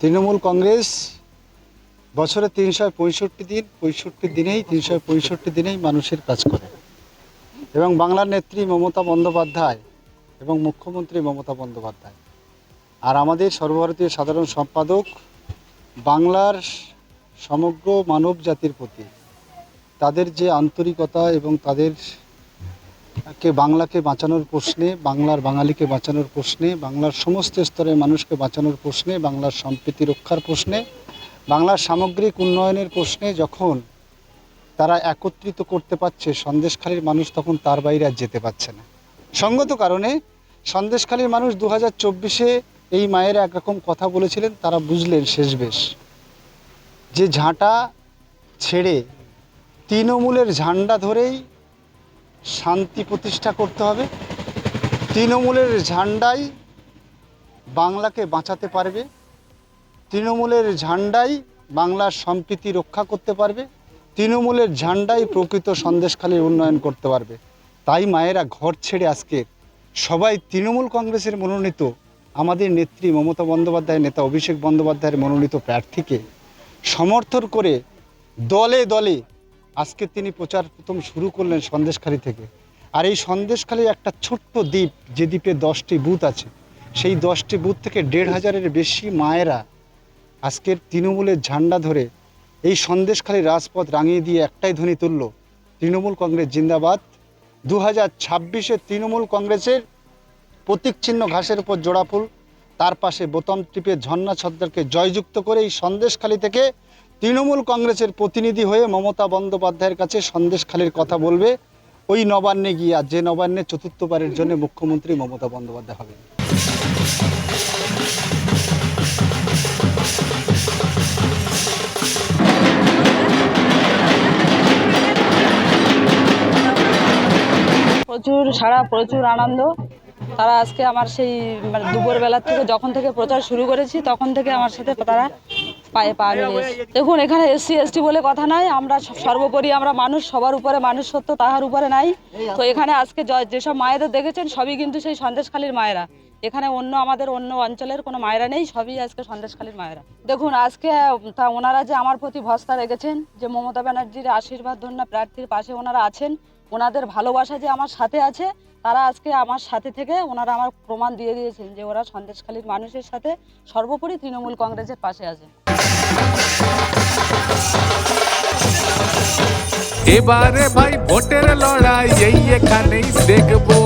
তৃণমূল কংগ্রেস বছরে ৩৬৫ দিন ৬৫ দিনেই ৩৬৫ দিনেই মানুষের কাজ করে এবং বাংলার নেত্রী মমতা বন্দ্যোপাধ্যায় এবং মুখ্যমন্ত্রী মমতা বন্দ্যোপাধ্যায় আর আমাদের সর্বভারতীয় সাধারণ সম্পাদক বাংলার সমগ্র মানব জাতির প্রতি তাদের যে আন্তরিকতা এবং বাংলাকে বাঁচানোর প্রশ্নে, বাংলার বাঙালিকে বাঁচানোর প্রশ্নে, বাংলার সমস্ত স্তরের মানুষকে বাঁচানোর প্রশ্নে, বাংলার সম্প্রীতি রক্ষার প্রশ্নে, বাংলার সামগ্রিক উন্নয়নের প্রশ্নে যখন তারা একত্রিত করতে পারছে সন্দেশখালীর মানুষ, তখন তার বাইরে আর যেতে পারছে না। সঙ্গত কারণে সন্দেশখালীর মানুষ 2024-এ এই মায়েরা একরকম কথা বলেছিলেন, তারা বুঝলেন শেষবেশ যে ঝাঁটা ছেড়ে তৃণমূলের ঝান্ডা ধরেই শান্তি প্রতিষ্ঠা করতে হবে। তৃণমূলের ঝান্ডাই বাংলাকে বাঁচাতে পারবে, তৃণমূলের ঝান্ডাই বাংলার সম্প্রীতি রক্ষা করতে পারবে, তৃণমূলের ঝান্ডাই প্রকৃত সন্দেশখালীর উন্নয়ন করতে পারবে। তাই মায়েরা ঘর ছেড়ে আজকে সবাই তৃণমূল কংগ্রেসের মনোনীত আমাদের নেত্রী মমতা বন্দ্যোপাধ্যায়, নেতা অভিষেক বন্দ্যোপাধ্যায়ের মনোনীত প্রার্থীকে সমর্থন করে দলে দলে আজকে তিনি প্রচার প্রথম শুরু করলেন সন্দেশখালী থেকে। আর এই সন্দেশখালী একটা ছোট্ট দ্বীপ, যে দ্বীপে 10টি বুথ আছে, সেই 10টি বুথ থেকে 1,500-এর বেশি মায়েরা আজকের তৃণমূলের ঝান্ডা ধরে এই সন্দেশখালীর রাজপথ রাঙিয়ে দিয়ে একটাই ধ্বনি তুলল, তৃণমূল কংগ্রেস জিন্দাবাদ। 2026-এ তৃণমূল কংগ্রেসের প্রতীক চিহ্ন ঘাসের উপর জোড়া ফুল, তার পাশে বোতাম টিপে ঝর্ণা ছদ্মকে জয়যুক্ত করে এই সন্দেশখালী থেকে তৃণমূল কংগ্রেসের প্রতিনিধি হয়ে মমতা বন্দ্যোপাধ্যায়ের কাছে সন্দেশখালীর কথা বলবে ওই নবান্নে গিয়ে, আর যে নবান্নে চতুর্থবারের জন্য মুখ্যমন্ত্রী মমতা বন্দ্যোপাধ্যায় হবেন। প্রচুর আনন্দ। তারা আজকে আমার সেই দুপুরবেলা থেকে যখন থেকে প্রচার শুরু করেছি তখন থেকে আমার সাথে তারা পায়ে পা মিলিয়েছে। দেখুন, এখানে SC ST বলে কথা নাই, আমরা সর্বোপরি আমরা মানুষ, সবার উপরে মানুষ সত্য তাহার উপরে নাই। তো এখানে আজকে যেসব মায়েদের দেখেছেন সবই কিন্তু সেই সন্দেশখালীর মায়েরা। এখানে আমাদের অন্য অঞ্চলের কোনো মায়েরা নেই, সবই আজকে সন্দেশখালীর মায়েরা। দেখুন, আজকে ওনারা যে আমার প্রতি ভরসা রেখেছেন, যে মমতা ব্যানার্জির আশীর্বাদ ধন্য প্রার্থীর পাশে ওনারা আছেন, ওনাদের ভালোবাসা যে আমার সাথে আছে, তারা আজকে আমার সাথে থেকে ওনারা আমার প্রমাণ দিয়ে দিয়েছেন যে ওরা সন্দেশখালীর মানুষের সাথে সর্বোপরি তৃণমূল কংগ্রেসের পাশে আছে। এবারে ভাই ভোটের লড়াই এই এখানেই দেখবো।